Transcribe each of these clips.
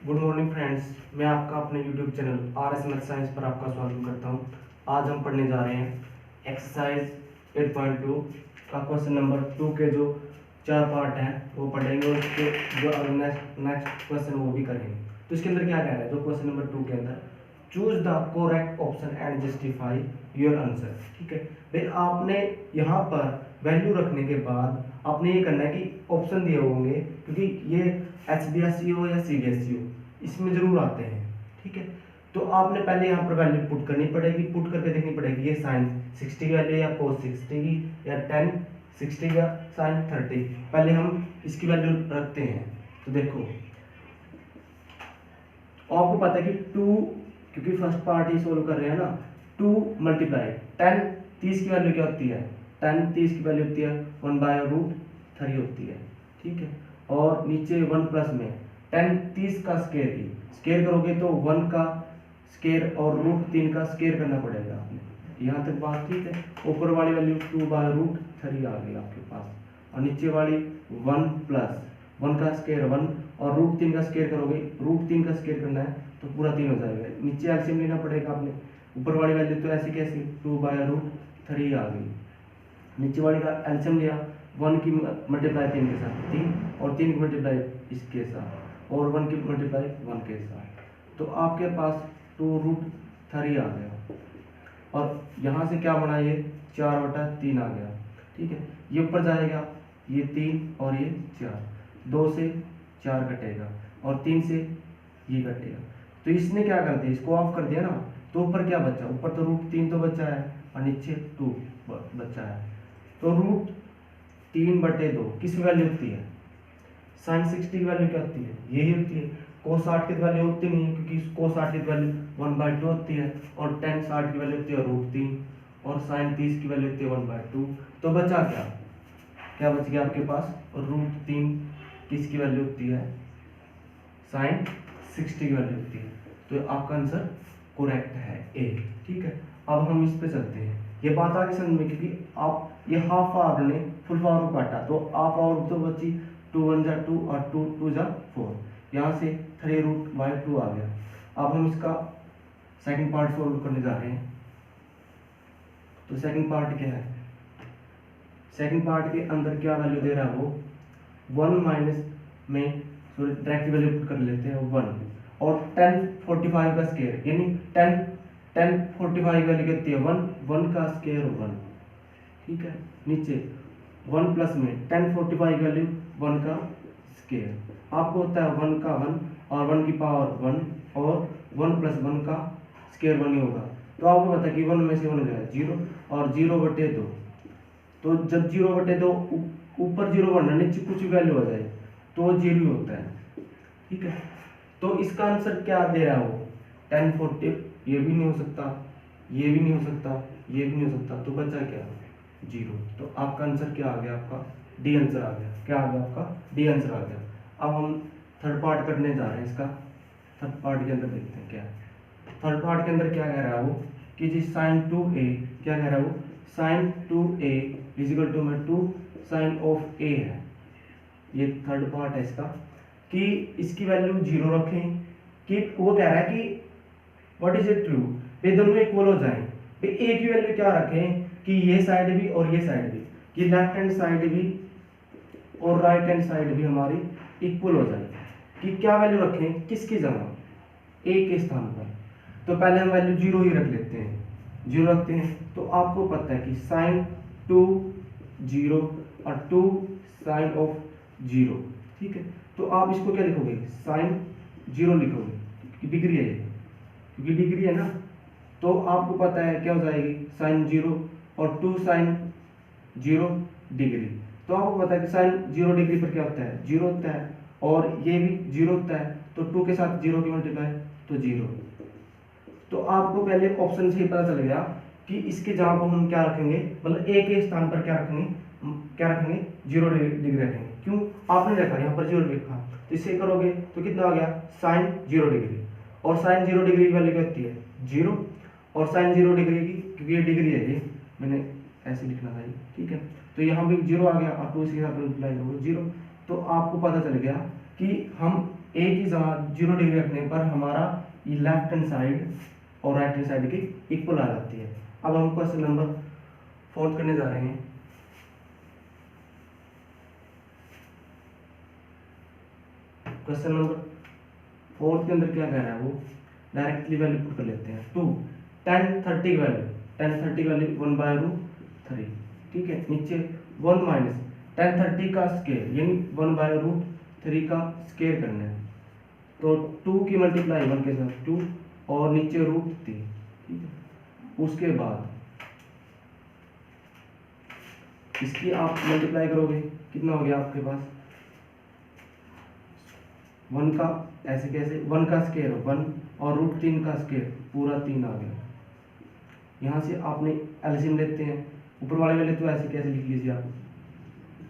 Good morning friends, मैं आपका अपने YouTube channel RS math science पर आपका स्वागत करता हूं। आज हम पढ़ने जा रहे हैं एक्सरसाइज 8.2 का क्वेश्चन नंबर 2 के जो 4 पार्ट हैं वो पढ़ेंगे और उसके जो नेक्स्ट क्वेश्चन वो भी करेंगे। तो इसके अंदर क्या कह रहा है, जो क्वेश्चन नंबर 2 के अंदर choose the correct option and justify your answer. ठीक है भाई, आपने यहाँ पर वैल्यू रखने के बाद आपने ये करना है कि ऑप्शन दिए होंगे, क्योंकि ये HBSE हो या CBSE हो इसमें जरूर आते हैं। ठीक है, तो आपने पहले यहाँ पर वैल्यू पुट करनी पड़ेगी, पुट करके देखनी पड़ेगी ये साइन 60 की वैल्यू या cos 60 की या tan 60 का साइन 30। पहले हम इसकी वैल्यू रखते हैं। तो देखो आपको पता है कि 2, क्योंकि फर्स्ट पार्ट ही सोल्व कर रहे हैं ना, 2 मल्टीप्लाई tan 30 की वैल्यू क्या होती है, tan 30 की वैल्यू होती है 1/√3 होती है। ठीक है, और नीचे 1 प्लस में tan 30 का स्केयर की स्केयर करोगे तो 1 का स्केयर और √3 का स्केयर करना पड़ेगा आपने। यहाँ तक बात ठीक है। ऊपर वाली वैल्यू 2/√3 आ गई आपके पास, और नीचे वाली 1 प्लस 1 का स्केयर 1 और √3 का स्केयर करोगे, √3 का स्केयर करना है तो पूरा 3 हो जाएगा। नीचे एलसीएम लेना पड़ेगा आपने। ऊपर वाली वैल्यू तो ऐसे कैसे 2/√3 आ गई, नीचे वाली का एलसीएम लिया, 1 की मल्टीप्लाई 3 के साथ 3 और 3 की मल्टीप्लाई इसके साथ और 1 की मल्टीप्लाई 1 के साथ, तो आपके पास 2√3 आ गया। और यहाँ से क्या बना, ये 4/3 आ गया। ठीक है, ये ऊपर जाएगा, ये 3 और ये 4, 2 से 4 कटेगा और 3 से ये कटेगा। तो इसने क्या कर दिया, इसको ऑफ कर दिया ना, तो ऊपर क्या बचा, ऊपर तो √3 तो बचा है और नीचे 2 बचा है। तो √3/2 किस वैल्यू होती है, साइन 60 की वैल्यू क्या होती है, यही होती है। cos 60 की वैल्यू होती नहीं है, क्योंकि cos 60 की वैल्यू 1/2 होती है और tan 60 की वैल्यू होती है √3 और साइन 30 की वैल्यू होती है 1/2। तो बचा क्या, क्या बच गया आपके पास, √3 किसकी वैल्यू होती है, साइन 60 की वैल्यू होती है। तो आपका आंसर करेक्ट है ए। ठीक है, अब हम इस पे चलते हैं। ये बात आगे समझ में, क्योंकि आप ये हाफ आवर ने फुल आवर काटा तो हाफ आवर तो बची 2 1 जा 2 और 2 2 जा 4, यहाँ से 3√2 आ गया। अब हम इसका सेकंड पार्ट सोल्व करने जा रहे हैं। तो सेकंड पार्ट क्या है, सेकंड पार्ट के अंदर क्या वैल्यू दे रहा है वो 1 माइनस में डायरेक्ट वैल्यू पुट कर लेते हैं 1 और tan 45 का स्केयर, यानी tan 45 की वैल्यू कितनी है 1 का स्केयर 1। ठीक है, नीचे 1 प्लस में tan 45 की वैल्यू 1 का स्केयर, आपको होता है 1 का 1 और 1 की पावर 1 और 1 प्लस 1 का स्केयर 1 ही होगा। तो आपको पता है कि 1 में से 1 गया 0 और 0/2। तो जब 0/2 ऊपर 0 बनना, नीचे कुछ वैल्यू हो जाए तो 0 होता है। ठीक है, तो इसका आंसर क्या दे रहा है वो, tan 40, ये भी नहीं हो सकता, ये भी नहीं हो सकता, ये भी नहीं हो सकता, तो बचा क्या 0। तो आपका आंसर क्या आ गया, आपका डी आंसर आ गया। क्या आ गया, आपका डी आंसर आ गया। अब हम थर्ड पार्ट करने जा रहे हैं इसका। थर्ड पार्ट के अंदर देखते हैं क्या, थर्ड पार्ट के अंदर क्या कह रहा है वो, कि जी sin 2a, क्या कह रहा है वो, sin 2a इजिकल टू में 2 sin ऑफ a है। ये थर्ड पार्ट है इसका, कि इसकी वैल्यू 0 रखें, कि वो कह रहा है कि व्हाट इज इट ट्रू, ये दोनों इक्वल हो जाएं। a की वैल्यू क्या रखें, कि ये साइड भी और ये साइड भी, कि लेफ्ट हैंड साइड भी और राइट हैंड साइड भी हमारी इक्वल हो जाए। कि क्या वैल्यू रखें, किसकी जगह, a के स्थान पर। तो पहले हम वैल्यू 0 ही रख लेते हैं, 0 रखते हैं। तो आपको पता है कि sin 2 0 और 2 sin ऑफ 0। ठीक है, तो आप इसको क्या लिखोगे, sin 0 लिखोगे, क्योंकि डिग्री है ये, क्योंकि डिग्री है ना। तो आपको पता है क्या हो जाएगी, sin 0 और 2 sin 0 डिग्री। तो आपको पता है कि sin 0 डिग्री पर क्या होता है, 0 होता है, और ये भी 0 होता है। तो 2 के साथ 0 की मल्टीप्लाई तो 0। तो आपको पहले ऑप्शन से ही पता चल गया कि इसके जवाब को हम क्या रखेंगे, मतलब a के स्थान पर क्या रखेंगे, 0 डिग्री रखेंगे। क्यों, आपने देखा यहाँ पर 0 लिखा, तो इसे करोगे तो कितना आ गया, sin 0 डिग्री, और sin 0 डिग्री की वैल्यू क्या होती है 0, और sin 0 डिग्री की, क्योंकि ये डिग्री है, ये मैंने ऐसे लिखना था। ठीक है, तो यहाँ भी 0 आ गया और 2 इसके साथ मल्टीप्लाई करोगे 0। तो आपको पता चल गया कि हम एक ही जगह 0 डिग्री रखने पर हमारा ये लेफ्ट हैंड साइड और राइट हैंड साइड की इक्वल आ जाती है। अब हम क्वेश्चन नंबर 4 करने जा रहे हैं। क्वेश्चन नंबर 4 के अंदर क्या कह रहा है, वो डायरेक्टली वैल्यू पुट कर लेते हैं। 2 10 30 की वैल्यू 1/√3, ठीक है। नीचे 1 माइनस 10 30 का स्केयर यानी 1/√3 का स्केयर करना है। तो 2 की मल्टीप्लाई 1 के साथ 2 और नीचे √3, ठीक है। उसके बाद इसकी आप मल्टीप्लाई करोगे, कितना हो गया आपके पास 1 का, ऐसे कैसे 1 का स्केयर 1 और √3 का स्केयर पूरा 3 आ गया। यहाँ से आपने एलसीएम लेते हैं, ऊपर वाले वाले तो ऐसे कैसे लिख लीजिए आप,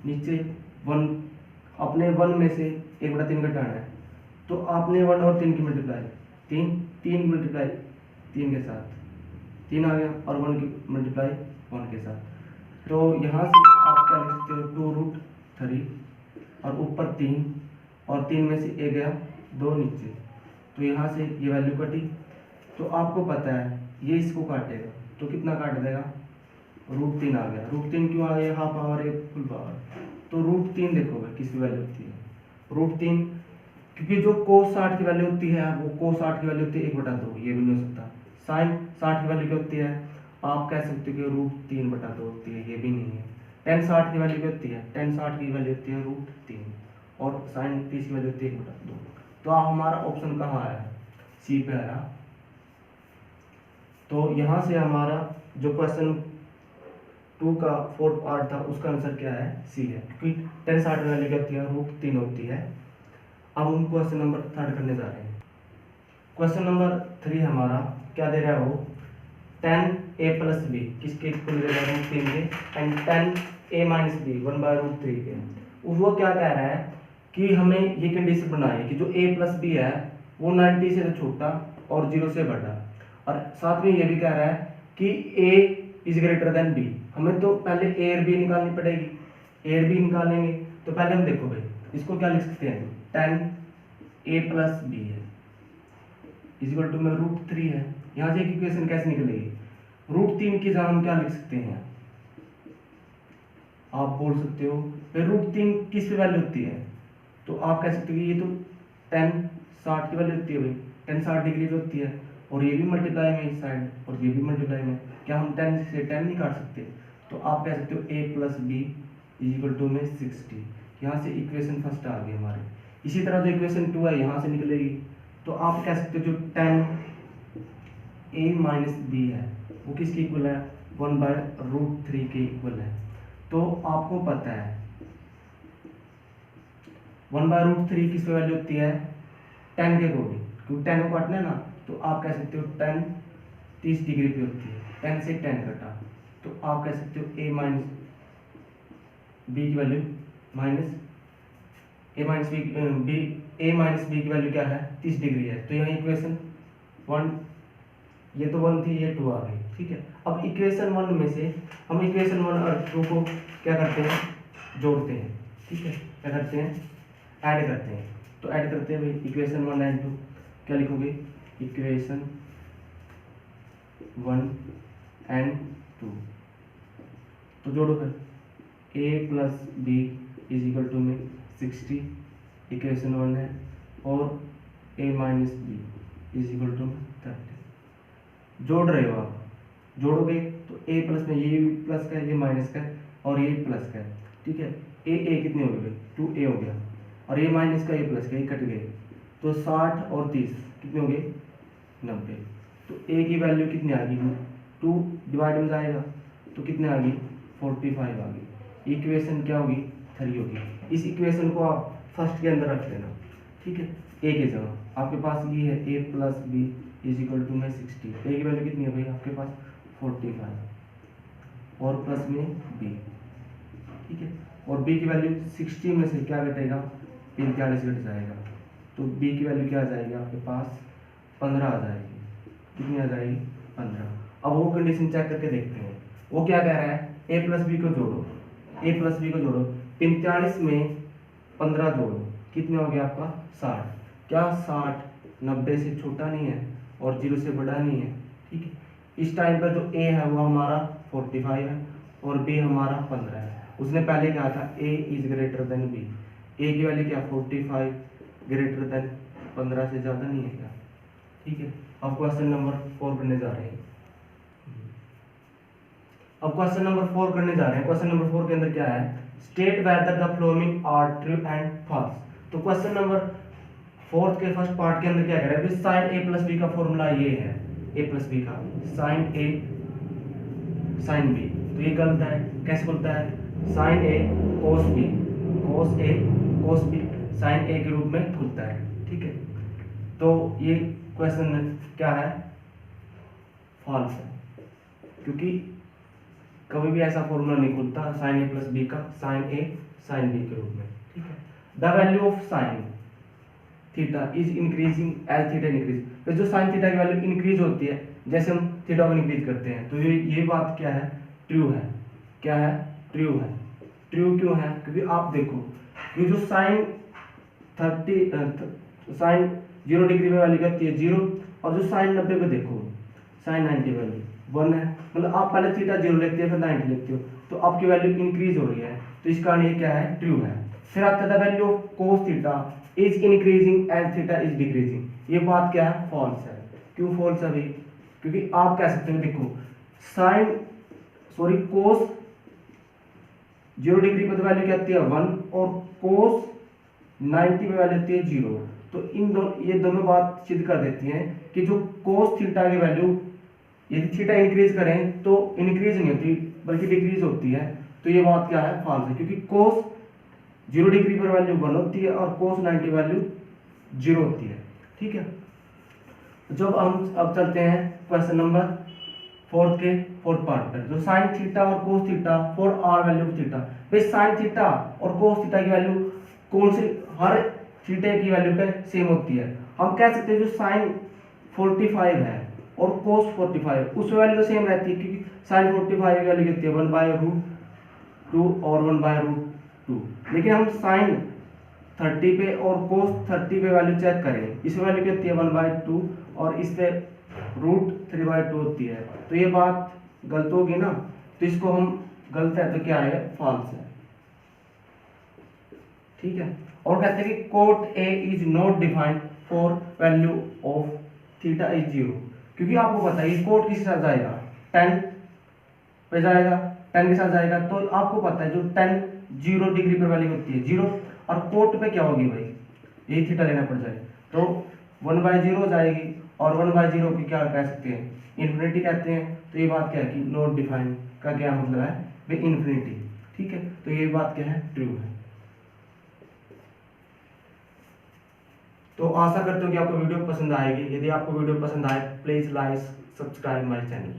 नीचे 1 अपने 1 में से 1/3 घटाना है, तो आपने 1 और 3 की मल्टीप्लाई 3 मल्टीप्लाई 3 के साथ 3 आ गया और 1 की मल्टीप्लाई 1 के साथ। तो यहाँ से आप क्या लिख सकते हो 2√3 और ऊपर 3 और 3 में से 1 गया 2 नीचे, तो यहाँ से ये वैल्यू कटी। तो आपको पता है ये इसको काटेगा तो कितना काट देगा √3 आ गया। √3 क्यों आ गया, हाफ पावर 1 फुल पावर, तो √3 देखोगे किसकी वैल्यू होती है √3, क्योंकि जो cos 60 की वैल्यू होती है वो cos 60 की वैल्यू होती है 1/2, ये भी नहीं हो सकता। sin 60 की वैल्यू क्या होती है, आप कह सकते हो कि √3/2 होती है, ये भी नहीं है। tan 60 की वैल्यू क्या होती है, tan 60 की वैल्यू होती है √3 और sin 30 की वैल्यू होती है 1/2। तो हमारा ऑप्शन कहाँ आया, सी पे आया। तो यहाँ से हमारा जो क्वेश्चन 2 का 4th पार्ट था उसका आंसर क्या है, सी है, क्योंकि tan 60 की वैल्यू क्या होती है √3 होती है। अब हम क्वेश्चन नंबर 3 करने जा रहे हैं। क्वेश्चन नंबर 3 हमारा क्या दे रहा है, वो tan a प्लस बी किसके इक्वल दे रहा है √3 के, and tan a minus B 1/√3 के। वो क्या कह रहा है कि हमें ये कंडीशन बनाई है कि जो a प्लस बी है वो 90 से छोटा और 0 से बड़ा, और साथ में ये भी कह रहा है कि a is greater than b। हमें तो पहले a और b निकालनी पड़ेगी, a और b निकालेंगे तो पहले हम देखो भाई इसको क्या लिख सकते हैं, tan a प्लस बी है इक्वल टू में √3 है। यहाँ से एक इक्वेशन कैसे निकलेगी, √3 की जगह हम क्या लिख सकते हैं, आप बोल सकते हो फिर √3 किस पे वैल्यू होती है, तो आप कह सकते हो कि ये तो tan 60 की वैल्यू होती है भाई, tan 60 डिग्री पे होती है, और ये भी मल्टीप्लाई में इस साइड और ये भी मल्टीप्लाई में, क्या हम 10 से 10 नहीं काट सकते, तो आप कह सकते हो a plus B equal to में 60। यहाँ से इक्वेशन फर्स्ट आ गई हमारी। इसी तरह जो इक्वेशन 2 है यहाँ से निकलेगी, तो आप कह सकते हो जो tan a माइनस बी है वो किसकी इक्वल है 1/√3 के इक्वल है। तो आपको पता है 1/√3 किस वैल्यू होती है, 10 के अकॉर्डिंग, क्योंकि 10 को काटना है ना, तो आप कह सकते हो 10 30 डिग्री पे होती है, 10 से 10 कटा, तो आप कह सकते हो a माइनस बी की value minus a minus B की वैल्यू क्या है 30 डिग्री है। तो यहाँ इक्वेशन 1, ये तो 1 थी, ये 2 आ गई, ठीक है। अब इक्वेशन 1 में से हम इक्वेशन 1 और 2 को क्या करते हैं, जोड़ते हैं, ठीक है। क्या करते हैं, ऐड करते हैं। तो ऐड करते हैं भाई इक्वेशन 1 एंड 2, क्या लिखोगे, इक्वेशन 1 एंड 2, तो जोड़ो फिर a plus B is equal to में 60 इक्वेशन 1 है, और a minus B is equal to 30। जोड़ रहे हो आप, जोड़ोगे तो a प्लस में ये प्लस का है, ये माइनस का है, और ये प्लस का है, ठीक है। a कितने हो गए 2a हो गया, और ये माइनस का ये प्लस का ये कट गए, तो 60 और 30 कितने हो गए 90। तो a की वैल्यू कितनी आ गई, 2 डिवाइड में जाएगा तो कितने आ गई 45 आ गई। इक्वेशन क्या होगी 3 होगी। इस इक्वेशन को आप फर्स्ट के अंदर रख लेना, ठीक है। a की जगह आपके पास ये है a plus B is equal to में 60, a की वैल्यू कितनी है भाई आपके पास 45 और प्लस में b, ठीक है। और b की वैल्यू 60 में से क्या घटेगा 45 घट जाएगा, तो b की वैल्यू क्या आ जाएगी आपके पास 15 आ जाएगी। कितनी आ जाएगी 15। अब वो कंडीशन चेक करके देखते हैं, वो क्या कह रहा है a प्लस बी को जोड़ो, ए प्लस बी को जोड़ो, 45 में 15 जोड़ो, कितने हो गया आपका 60। क्या 60 90 से छोटा नहीं है और 0 से बड़ा नहीं है, ठीक है। इस टाइम पर जो ए है वो हमारा 45 है और बी हमारा 15 है। उसने पहले कहा था ए इज ग्रेटर देन बी, ए की वैल्यू क्या 45 ग्रेटर देन 15 से ज़्यादा नहीं है क्या, ठीक है। अब क्वेश्चन नंबर 4 करने जा रहे हैं। अब क्वेश्चन नंबर 4 करने जा रहे हैं। क्वेश्चन नंबर 4 के अंदर क्या है, state whether the following are true and false. तो क्वेश्चन नंबर 4 के फर्स्ट पार्ट के अंदर क्या कह रहा है, साइन ए प्लस बी का फॉर्मूला ये है, ए प्लस बी का साइन ए साइन बी, तो ये गलत है। कैसे बोलता है, साइन ए कोस बी, कोस ए कोस बी साइन ए के रूप में खुलता है, ठीक है। तो ये क्वेश्चन क्या है, फॉल्स है, क्योंकि कभी भी ऐसा फॉर्मूला नहीं खुलता साइन ए प्लस बी का साइन ए साइन बी के रूप में, ठीक है। The value of sine theta is increasing as theta increase, तो जो साइन थीटा की वैल्यू इंक्रीज होती है जैसे हम थीटा को इंक्रीज करते हैं, तो ये बात क्या है, ट्रू है। क्या है, ट्रू है। ट्रू क्यों है, क्योंकि आप देखो ये जो साइन 0 डिग्री पे वैल्यू करती है 0, और जो साइन 90 पे देखो साइन 90 वैल्यू 1 है, मतलब आप पहले थीटा 0 लिखते हो फिर 90 लिखते हो, तो आपकी वैल्यू इंक्रीज हो रही है, तो इस कारण ये क्या है, ट्रू है। फिर आता है value of cos theta is increasing as theta is decreasing, ये बात क्या है, फॉल्स है। क्यों फॉल्स है भाई, क्योंकि आप कह सकते हो देखो कोस 0 डिग्री पे तो वैल्यू क्या आती है 1 और कोस 90 पे वैल्यू आती है 0, तो ये दोनों बात सिद्ध कर देती हैं कि जो कोस थीटा की वैल्यू यदि थीटा इंक्रीज करें तो इंक्रीज नहीं होती बल्कि डिक्रीज होती है, तो ये बात क्या है, फॉल्स है, क्योंकि कोस 0 डिग्री पर वैल्यू 1 होती है और कोस 90 वैल्यू 0 होती है, ठीक है। जब हम अब चलते हैं क्वेश्चन नंबर 4 के फोर्थ पार्ट पर, जो साइन थीटा और cos theta for all value of theta. भाई साइन थीटा और कोस थीटा की वैल्यू कौन सी, हर थीटा की वैल्यू पे सेम होती है। हम कह सकते हैं जो साइन 45 है और कोस 45 उस वैल्यू तो सेम रहती है, क्योंकि साइन 45 की वैल्यू कितनी है 1/√2 और 1/√2, लेकिन हम साइन 30 पे और कोस 30 पे वैल्यू चेक करें, इस वैल्यू कितनी है 1/2 और इस पे √3/2 होती है, तो ये बात गलत होगी ना, तो इसको हम गलत है तो क्या है, फॉल्स है, ठीक है। और कहते हैं कि cot A is not defined for value of theta is 0, क्योंकि आपको पता है ये कोट किस साथ जाएगा, 10 पे जाएगा, 10 के साथ जाएगा, तो आपको पता है जो 10 0 डिग्री पर वैल्यू होती है 0, और कोट पे क्या होगी भाई, यही थीटा लेना पड़ जाए, तो 1/0 हो जाएगी, और 1/0 की क्या कह सकते हैं, इन्फिनिटी कहते हैं, तो ये बात क्या है कि नॉट डिफाइंड का क्या मतलब है भाई, इन्फिनिटी, ठीक है। तो ये बात क्या है, ट्रू है। तो आशा करते हो कि आपको वीडियो पसंद आएगी। यदि आपको वीडियो पसंद आए please like subscribe my channel.